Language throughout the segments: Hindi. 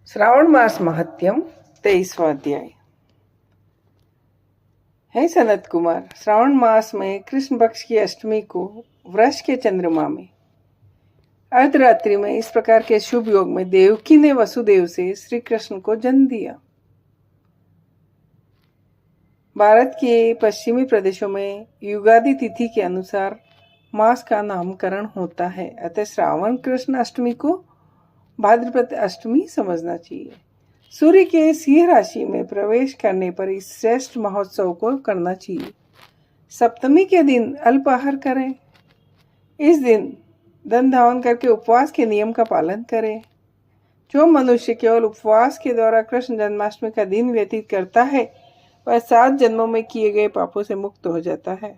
श्रावण मास महत्यम 23वां अध्याय। है सनत कुमार, श्रावण मास में कृष्ण पक्ष की अष्टमी को वृष के चंद्रमा में अर्धरात्रि में इस प्रकार के शुभ योग में देवकी ने वसुदेव से श्री कृष्ण को जन्म दिया। भारत के पश्चिमी प्रदेशों में युगादि तिथि के अनुसार मास का नामकरण होता है, अतः श्रावण कृष्ण अष्टमी को भाद्रपद अष्टमी समझना चाहिए। सूर्य के सिंह राशि में प्रवेश करने पर इस श्रेष्ठ महोत्सव को करना चाहिए। सप्तमी के दिन अल्पाहार करें। इस दिन दान धावन करके उपवास के नियम का पालन करें। जो मनुष्य केवल उपवास के द्वारा कृष्ण जन्माष्टमी का दिन व्यतीत करता है वह 7 जन्मों में किए गए पापों से मुक्त हो जाता है।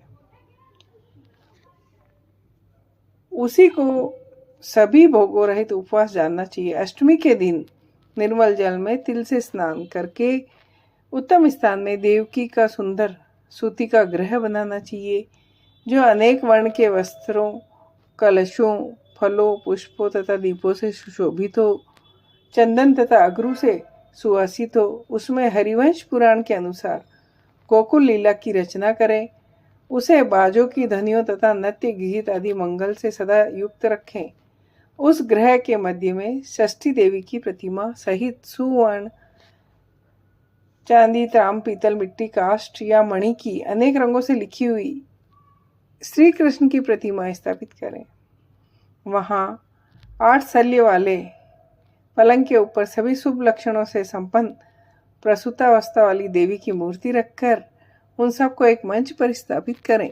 उसी को सभी भोगों रहित उपवास जानना चाहिए। अष्टमी के दिन निर्मल जल में तिल से स्नान करके उत्तम स्थान में देवकी का सुंदर सूती का ग्रह बनाना चाहिए, जो अनेक वर्ण के वस्त्रों, कलशों, फलों, पुष्पों तथा दीपों से सुशोभित हो, चंदन तथा अगरू से सुवासित हो। उसमें हरिवंश पुराण के अनुसार गोकुल लीला की रचना करें। उसे बाजों की ध्वनियों तथा नृत्य गीत आदि मंगल से सदा युक्त रखें। उस ग्रह के मध्य में षष्ठी देवी की प्रतिमा सहित सुवर्ण, चांदी, ताम, पीतल, मिट्टी, काष्ठ या मणि की अनेक रंगों से लिखी हुई श्री कृष्ण की प्रतिमा स्थापित करें। वहां 8 शल्य वाले पलंग के ऊपर सभी शुभ लक्षणों से संपन्न प्रसूतावस्था वाली देवी की मूर्ति रखकर उन सबको एक मंच पर स्थापित करें।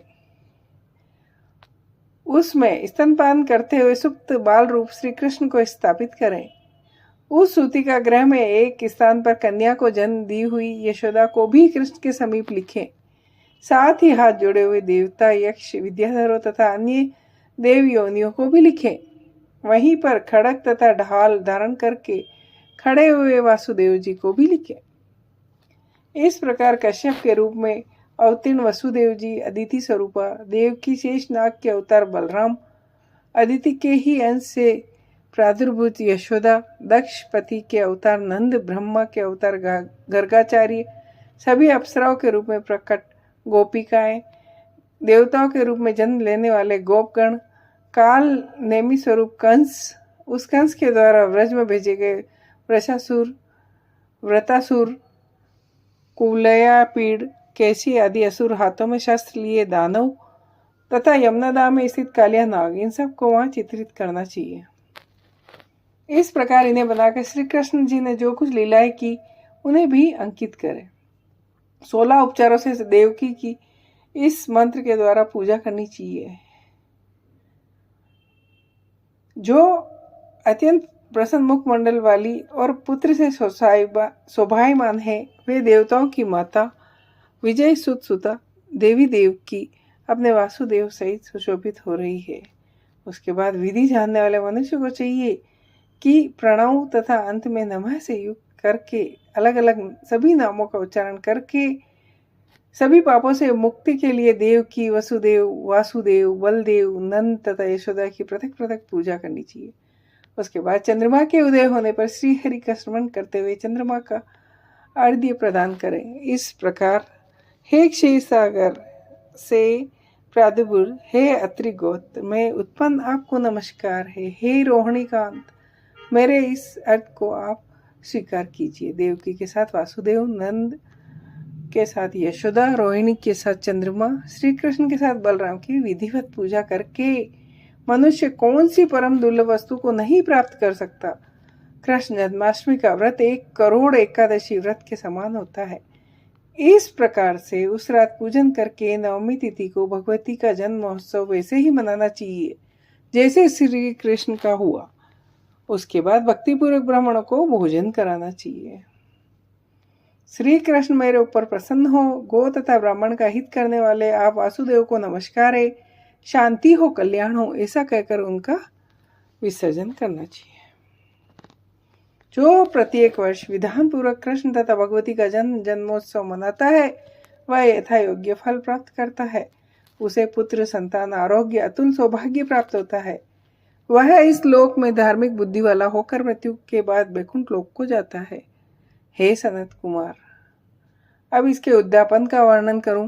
उसमें स्तनपान करते हुए सुप्त बाल रूप श्री कृष्ण को स्थापित करें। उस सूती का ग्रह में एक स्थान पर कन्या को जन्म दी हुई यशोदा को भी कृष्ण के समीप लिखें। साथ ही हाथ जोड़े हुए देवता, यक्ष, विद्याधरों तथा अन्य देव योनियों को भी लिखें। वहीं पर खड़ग तथा ढाल धारण करके खड़े हुए वासुदेव जी को भी लिखें। इस प्रकार कश्यप के रूप में अवतीर्ण वसुदेव जी, अदिति स्वरूपा देव की शेष नाग के अवतार बलराम, अदिति के ही अंश से प्रादुर्भूत यशोदा, दक्ष पति के अवतार नंद, ब्रह्मा के अवतार गर्गाचार्य, सभी अप्सराओं के रूप में प्रकट गोपिकाएं, देवताओं के रूप में जन्म लेने वाले गोपगण, काल नेमी स्वरूप कंस, उस कंस के द्वारा व्रज में भेजे गए वृषासुर, व्रतासुर, कुलया, पीड़, कैसी आदि असुर, हाथों में शस्त्र लिए दानव तथा यमुनादा में स्थित कालिया नाग, इन सब को वहां चित्रित करना चाहिए। इस प्रकार इन्हें बनाकर श्री कृष्ण जी ने जो कुछ लीलाएं की उन्हें भी अंकित करें। 16 उपचारों से देवकी की इस मंत्र के द्वारा पूजा करनी चाहिए। जो अत्यंत प्रसन्न मुखमंडल वाली और पुत्र से शोभायमान है वे देवताओं की माता विजय सुत सुता देवी देवकी अपने वासुदेव सहित सुशोभित हो रही है। उसके बाद विधि जानने वाले मनुष्य को चाहिए कि प्रणव तथा अंत में नमः से युक्त करके अलग अलग सभी नामों का उच्चारण करके सभी पापों से मुक्ति के लिए देव की, वसुदेव, वासुदेव, बलदेव, नंद तथा यशोदा की पृथक पृथक पूजा करनी चाहिए। उसके बाद चंद्रमा के उदय होने पर श्री हरि का स्मरण करते हुए चंद्रमा का अर्घ्य प्रदान करें। इस प्रकार हे क्षीर सागर से प्रादुर्भूत, हे अत्रि गोत्र में उत्पन्न आपको नमस्कार है। हे रोहिणी कांत, मेरे इस अर्थ को आप स्वीकार कीजिए। देवकी के साथ वासुदेव, नंद के साथ यशोदा, रोहिणी के साथ चंद्रमा, श्री कृष्ण के साथ बलराम की विधिवत पूजा करके मनुष्य कौन सी परम दुर्लभ वस्तु को नहीं प्राप्त कर सकता। कृष्ण जन्माष्टमी का व्रत 1 करोड़ एकादशी व्रत के समान होता है। इस प्रकार से उस रात पूजन करके नवमी तिथि को भगवती का जन्म महोत्सव वैसे ही मनाना चाहिए जैसे श्री कृष्ण का हुआ। उसके बाद भक्तिपूर्वक ब्राह्मणों को भोजन कराना चाहिए। श्री कृष्ण मेरे ऊपर प्रसन्न हो, गो तथा ब्राह्मण का हित करने वाले आप वासुदेव को नमस्कार है, शांति हो, कल्याण हो, ऐसा कहकर उनका विसर्जन करना चाहिए। जो प्रत्येक वर्ष विधान पूर्वक कृष्ण तथा भगवती का जन्मोत्सव मनाता है वह यथा योग्य फल प्राप्त करता है। उसे पुत्र, संतान, आरोग्य, अतुल सौभाग्य प्राप्त होता है। वह इस लोक में धार्मिक बुद्धि वाला होकर मृत्यु के बाद वैकुंठ लोक को जाता है। हे सनत कुमार, अब इसके उद्यापन का वर्णन करूं।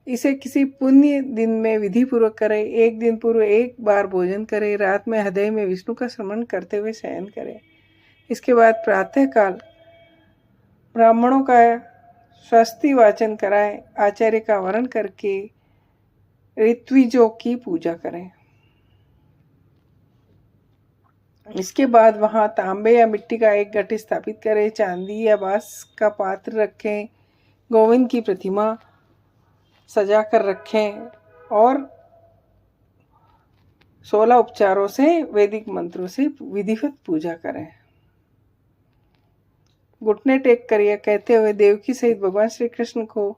इसे किसी पुण्य दिन में विधि पूर्वक करे, एक दिन पूर्व एक बार भोजन करे, रात में हृदय में विष्णु का स्मरण करते हुए शयन करे। इसके बाद प्रातः काल ब्राह्मणों का स्वस्ति वाचन कराएं, आचार्य का वरण करके ऋत्विजों की पूजा करें। इसके बाद वहां तांबे या मिट्टी का एक घट स्थापित करें, चांदी या बांस का पात्र रखें, गोविंद की प्रतिमा सजा कर रखें और 16 उपचारों से वैदिक मंत्रों से विधिवत पूजा करें। घुटने टेक कर यह कहते हुए देवकी सहित भगवान श्री कृष्ण को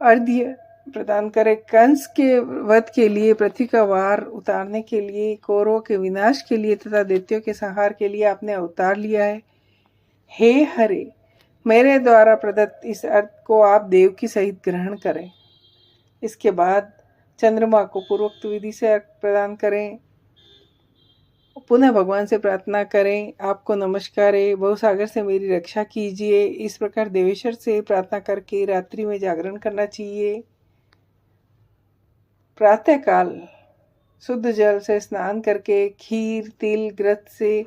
अर्घ्य प्रदान करें। कंस के वध के लिए, पृथ्वी का वार उतारने के लिए, कौरवों के विनाश के लिए तथा दैत्यों के संहार के लिए आपने अवतार लिया है। हे हरे, मेरे द्वारा प्रदत्त इस अर्घ को आप देवकी सहित ग्रहण करें। इसके बाद चंद्रमा को पूर्वोक्त विधि से अर्घ प्रदान करें। पुनः भगवान से प्रार्थना करें, आपको नमस्कार है, बहुसागर से मेरी रक्षा कीजिए। इस प्रकार देवेश्वर से प्रार्थना करके रात्रि में जागरण करना चाहिए। प्रातः काल शुद्ध जल से स्नान करके खीर, तिल, घृत से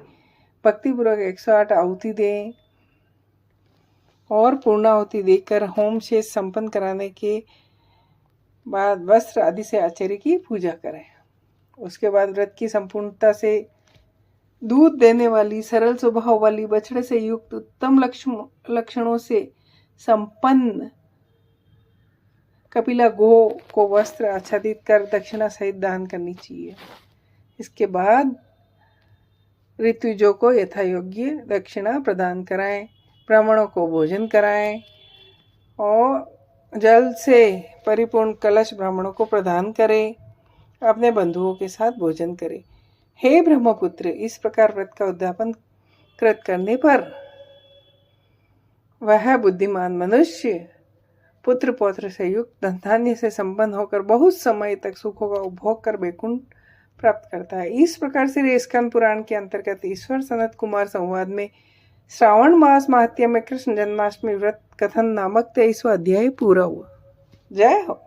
भक्तिपूर्वक 108 आहुति दें और पूर्णाहुति देकर होम शेष संपन्न कराने के बाद वस्त्र आदि से आचार्य की पूजा करें। उसके बाद व्रत की संपूर्णता से दूध देने वाली, सरल स्वभाव वाली, बछड़े से युक्त, उत्तम लक्षणों से संपन्न कपिला गो को वस्त्र आच्छादित कर दक्षिणा सहित दान करनी चाहिए। इसके बाद ऋत्विजों को यथा योग्य दक्षिणा प्रदान कराएं, ब्राह्मणों को भोजन कराएं और जल से परिपूर्ण कलश ब्राह्मणों को प्रदान करें। अपने बंधुओं के साथ भोजन करें। हे ब्रह्मपुत्र, इस प्रकार व्रत का उद्यापन कृत करने पर वह बुद्धिमान मनुष्य पुत्र पौत्र से युक्त धन से संपन्न होकर बहुत समय तक सुखों का उपभोग कर वैकुंठ प्राप्त करता है। इस प्रकार से स्कंद पुराण के अंतर्गत ईश्वर सनत कुमार संवाद में श्रावण मास माहात्म्य में कृष्ण जन्माष्टमी व्रत कथन नामक 23वां अध्याय पूरा हुआ। जय हो।